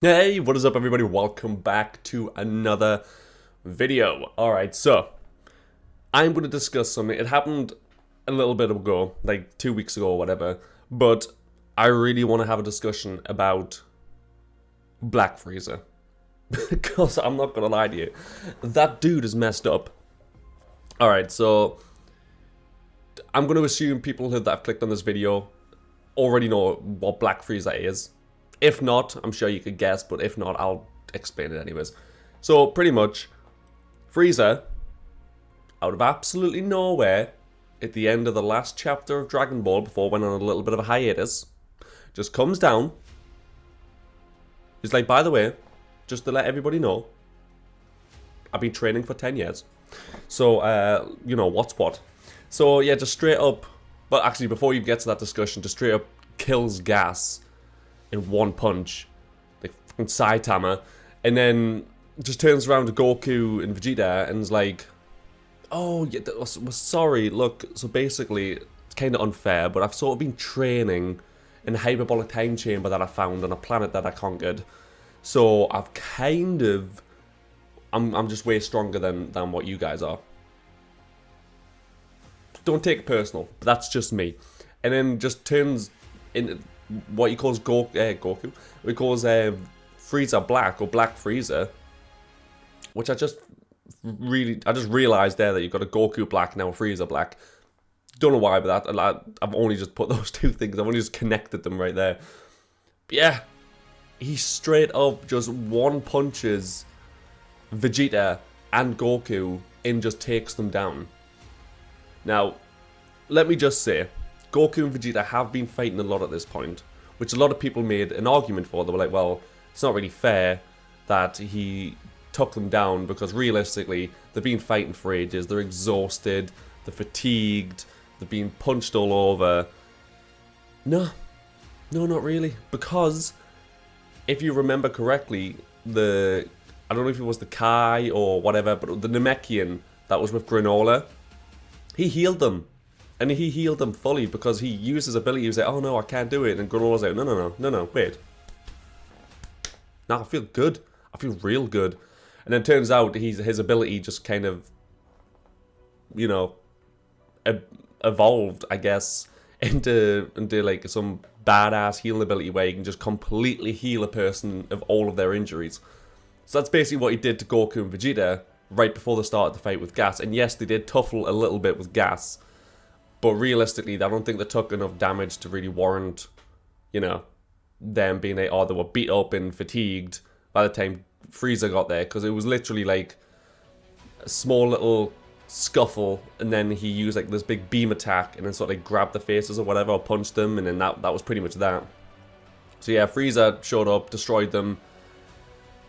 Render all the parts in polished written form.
Hey, what is up everybody? Welcome back to another video. Alright, so I'm going to discuss something. It happened a little bit ago, like 2 weeks ago or whatever, but I really want to have a discussion about Black Frieza. Because I'm not going to lie to you, that dude is messed up. Alright, so I'm going to assume people that have clicked on this video already know what Black Frieza is. If not, I'm sure you could guess, but if not, I'll explain it anyways. So, pretty much, Frieza, out of absolutely nowhere, at the end of the last chapter of Dragon Ball, before it went on a little bit of a hiatus, just comes down. He's like, by the way, just to let everybody know, I've been training for 10 years. So, you know, what's what. So, yeah, just straight up, but actually, before you get to that discussion, just straight up kills Gas in one punch, like fucking Saitama, and then just turns around to Goku and Vegeta and is like, oh, yeah, sorry, look, so basically, it's kind of unfair, but I've sort of been training in a hyperbolic time chamber that I found on a planet that I conquered, so I've kind of, I'm just way stronger than what you guys are. Don't take it personal, but that's just me. And then just turns in what he calls Goku, he calls Frieza Black, or Black Frieza, which I just realized there that you've got a Goku Black now, a Frieza Black. Don't know why, but I've only just put those two things, I've only just connected them right there. But yeah, he straight up just one punches Vegeta and Goku and just takes them down. Now, let me just say, Goku and Vegeta have been fighting a lot at this point, which a lot of people made an argument for. They were like, well, it's not really fair that he took them down, because realistically, they've been fighting for ages, they're exhausted, they're fatigued, they're being punched all over. No, not really, because if you remember correctly, I don't know if it was the Kai or whatever, but the Namekian that was with Granola, he healed them. And he healed them fully because he used his ability. He was like, oh no, I can't do it. And Granola's like, no, wait. No, I feel good. I feel real good. And then turns out his ability just kind of, you know, evolved, I guess, into like some badass healing ability where you can just completely heal a person of all of their injuries. So that's basically what he did to Goku and Vegeta right before they started the fight with Gas. And yes, they did tuffle a little bit with Gas. But realistically, I don't think they took enough damage to really warrant, you know, them being like, oh, they were beat up and fatigued by the time Frieza got there. Because it was literally like a small little scuffle, and then he used like this big beam attack and then sort of like grabbed the faces or whatever, or punched them, and then that was pretty much that. So yeah, Frieza showed up, destroyed them,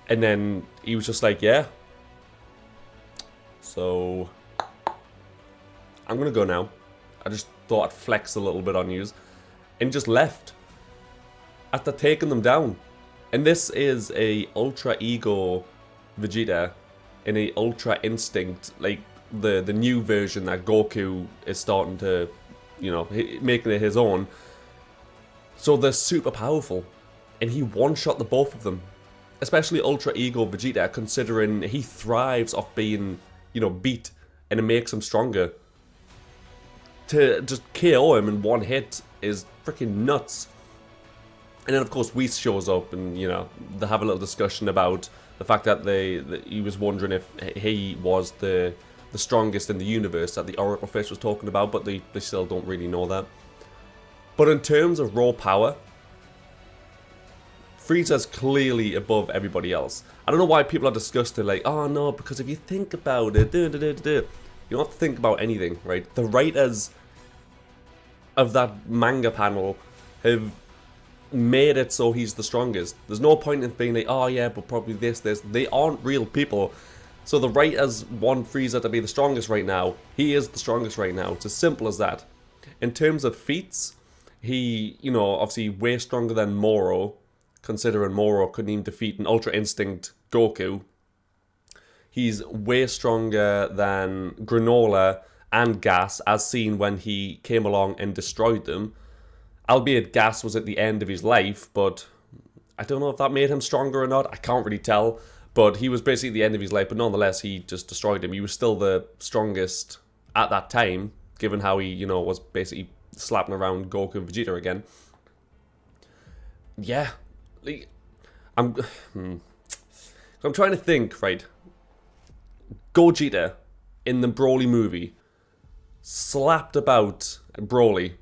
and then he was just like, yeah. So I'm going to go now. I just thought I'd flex a little bit on yous, and just left after taking them down. And this is a Ultra Ego Vegeta and a Ultra Instinct, like the new version that Goku is starting to, you know, making it his own. So they're super powerful, and he one-shot the both of them. Especially Ultra Ego Vegeta, considering he thrives off being, you know, beat, and it makes him stronger. To just KO him in one hit is freaking nuts. And then of course Whis shows up, and you know, they have a little discussion about the fact that he was wondering if he was the strongest in the universe that the Oracle Fish was talking about, but they still don't really know that. But in terms of raw power, Frieza's clearly above everybody else. I don't know why people are disgusted, like, oh no, because if you think about it, you don't have to think about anything, right? The writers of that manga panel have made it so he's the strongest. There's no point in being like, oh yeah, but probably this. They aren't real people. So the writers want Frieza to be the strongest right now. He is the strongest right now. It's as simple as that. In terms of feats, he, you know, obviously way stronger than Moro, considering Moro couldn't even defeat an Ultra Instinct Goku. He's way stronger than Granola and Gas, as seen when he came along and destroyed them. Albeit Gas was at the end of his life, but I don't know if that made him stronger or not. I can't really tell. But he was basically at the end of his life. But nonetheless, he just destroyed him. He was still the strongest at that time, given how he, you know, was basically slapping around Goku and Vegeta again. Yeah. Like, I'm trying to think, right? Gogeta in the Broly movie slapped about Broly.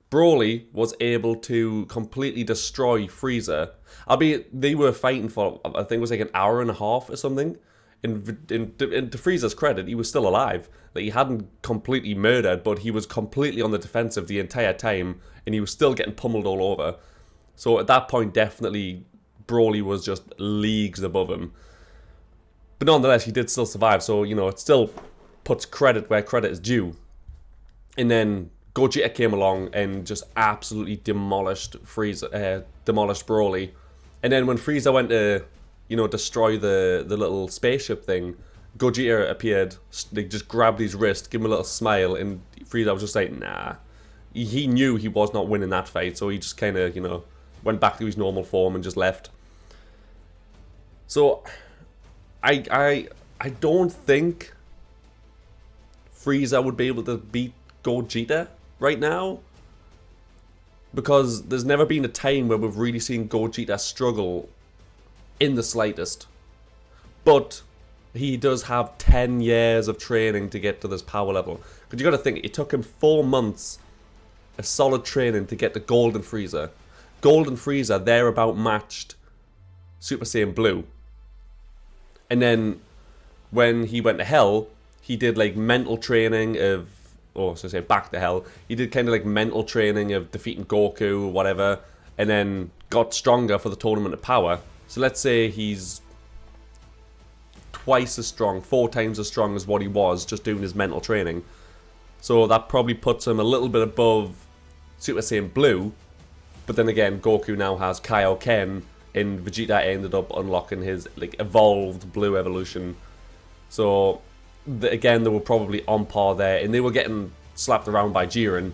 Broly was able to completely destroy Frieza. Albeit they were fighting for, I think it was like an hour and a half or something. And to Frieza's credit, he was still alive. Like, he hadn't completely murdered, but he was completely on the defensive the entire time, and he was still getting pummeled all over. So at that point, definitely, Broly was just leagues above him. But nonetheless, he did still survive, so, you know, it still puts credit where credit is due. And then Gogeta came along and just absolutely demolished demolished Broly. And then when Frieza went to, you know, destroy the little spaceship thing, Gogeta appeared, like, just grabbed his wrist, gave him a little smile, and Frieza was just like, nah. He knew he was not winning that fight, so he just kind of, you know, went back to his normal form and just left. So, I don't think Frieza would be able to beat Gogeta right now, because there's never been a time where we've really seen Gogeta struggle in the slightest. But he does have 10 years of training to get to this power level. Because you got to think, it took him 4 months of solid training to get to Golden Frieza. Golden Frieza thereabout matched Super Saiyan Blue. And then when he went to Hell, he did like mental training of, or so to say, back to Hell. He did kind of like mental training of defeating Goku or whatever, and then got stronger for the Tournament of Power. So let's say he's twice as strong, 4 times as strong as what he was just doing his mental training. So that probably puts him a little bit above Super Saiyan Blue. But then again, Goku now has Kaioken, and Vegeta ended up unlocking his like evolved Blue evolution. So again, they were probably on par there, and they were getting slapped around by Jiren.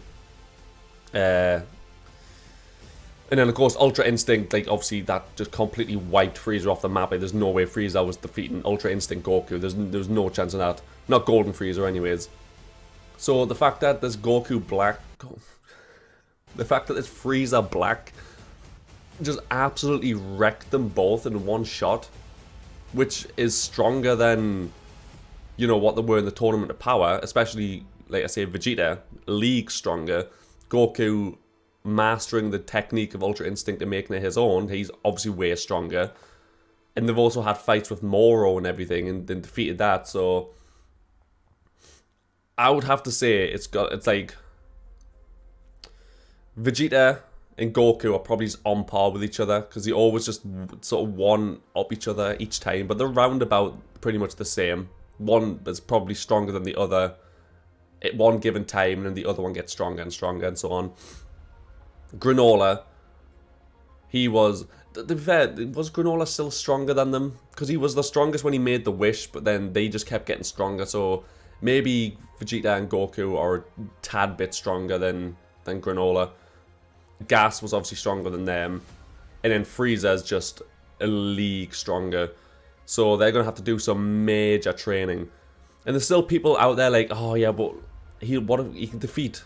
And then, of course, Ultra Instinct, like, obviously, that just completely wiped Frieza off the map. Like, there's no way Frieza was defeating Ultra Instinct Goku. There's no chance of that. Not Golden Frieza, anyways. So, the fact that there's Goku Black... The fact that there's Frieza Black just absolutely wrecked them both in one shot, which is stronger than, you know, what they were in the Tournament of Power, especially, like I say, Vegeta, league stronger. Goku mastering the technique of Ultra Instinct and making it his own, he's obviously way stronger. And they've also had fights with Moro and everything, and defeated that, so I would have to say it's like Vegeta and Goku are probably just on par with each other, because they always just sort of one-up each other each time, but they're roundabout pretty much the same. One is probably stronger than the other at one given time, and then the other one gets stronger and stronger and so on. Granola, he was... To be fair, was Granola still stronger than them? Because he was the strongest when he made the wish, but then they just kept getting stronger, so maybe Vegeta and Goku are a tad bit stronger than Granola. Gas was obviously stronger than them, and then Frieza's just a league stronger. So they're going to have to do some major training. And there's still people out there like, oh yeah, but he can defeat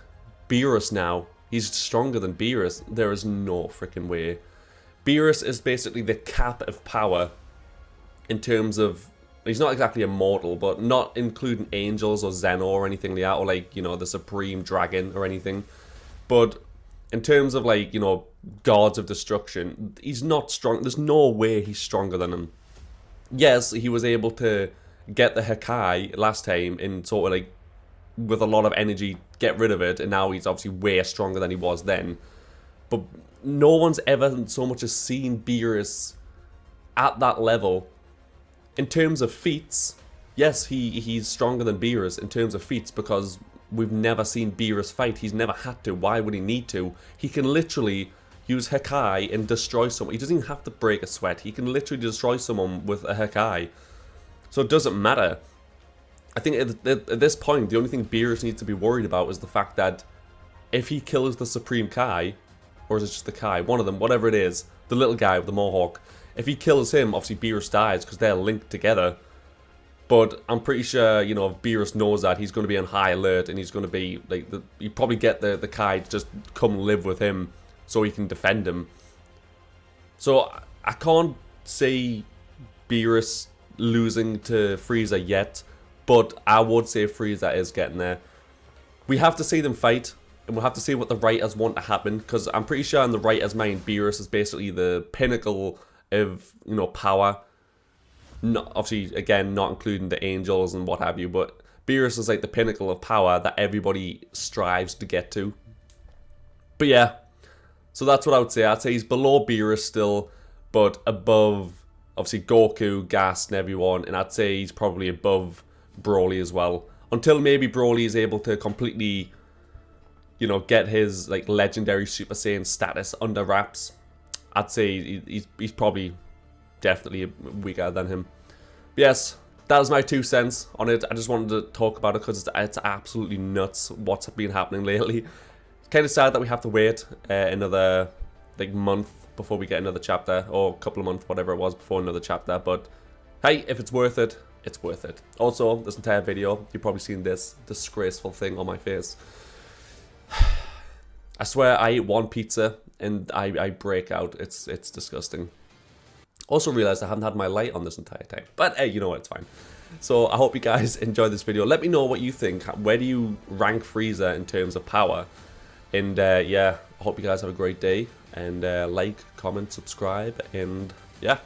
Beerus now. He's stronger than Beerus. There is no freaking way. Beerus is basically the cap of power in terms of... He's not exactly immortal, but not including angels or Zeno or anything like that, or like, you know, the Supreme Dragon or anything. But in terms of, like, you know, gods of destruction, he's not strong. There's no way he's stronger than him. Yes, he was able to get the Hakai last time and sort of, like, with a lot of energy, get rid of it, and now he's obviously way stronger than he was then. But no one's ever so much as seen Beerus at that level. In terms of feats, yes, he's stronger than Beerus in terms of feats, because we've never seen Beerus fight. He's never had to. Why would he need to? He can literally use Hakai and destroy someone. He doesn't even have to break a sweat. He can literally destroy someone with a Hakai. So it doesn't matter. I think at this point, the only thing Beerus needs to be worried about is the fact that if he kills the Supreme Kai, or is it just the Kai? One of them, whatever it is, the little guy with the Mohawk. If he kills him, obviously Beerus dies because they're linked together. But I'm pretty sure, you know, if Beerus knows that, he's going to be on high alert and he's going to be, like, you probably get the Kai to just come live with him so he can defend him. So I can't see Beerus losing to Frieza yet, but I would say Frieza is getting there. We have to see them fight, and we'll have to see what the writers want to happen, because I'm pretty sure in the writers' mind, Beerus is basically the pinnacle of, you know, power. Not, obviously, again, not including the angels and what have you, but Beerus is like the pinnacle of power that everybody strives to get to. But yeah, so that's what I would say. I'd say he's below Beerus still, but above, obviously, Goku, Gas, and everyone, and I'd say he's probably above Broly as well. Until maybe Broly is able to completely, you know, get his, like, legendary Super Saiyan status under wraps, I'd say he's probably definitely weaker than him. But yes, that was my 2 cents on it. I just wanted to talk about it because it's absolutely nuts what's been happening lately. It's kind of sad that we have to wait another, like, month before we get another chapter, or a couple of months, whatever it was, before another chapter. But hey, if it's worth it, it's worth it. Also, this entire video, you've probably seen this disgraceful thing on my face. I swear I eat one pizza and I break out. It's disgusting. Also realized I haven't had my light on this entire time. But hey, you know what, it's fine. So I hope you guys enjoyed this video. Let me know what you think. Where do you rank Frieza in terms of power? And yeah, I hope you guys have a great day. And like, comment, subscribe, and yeah.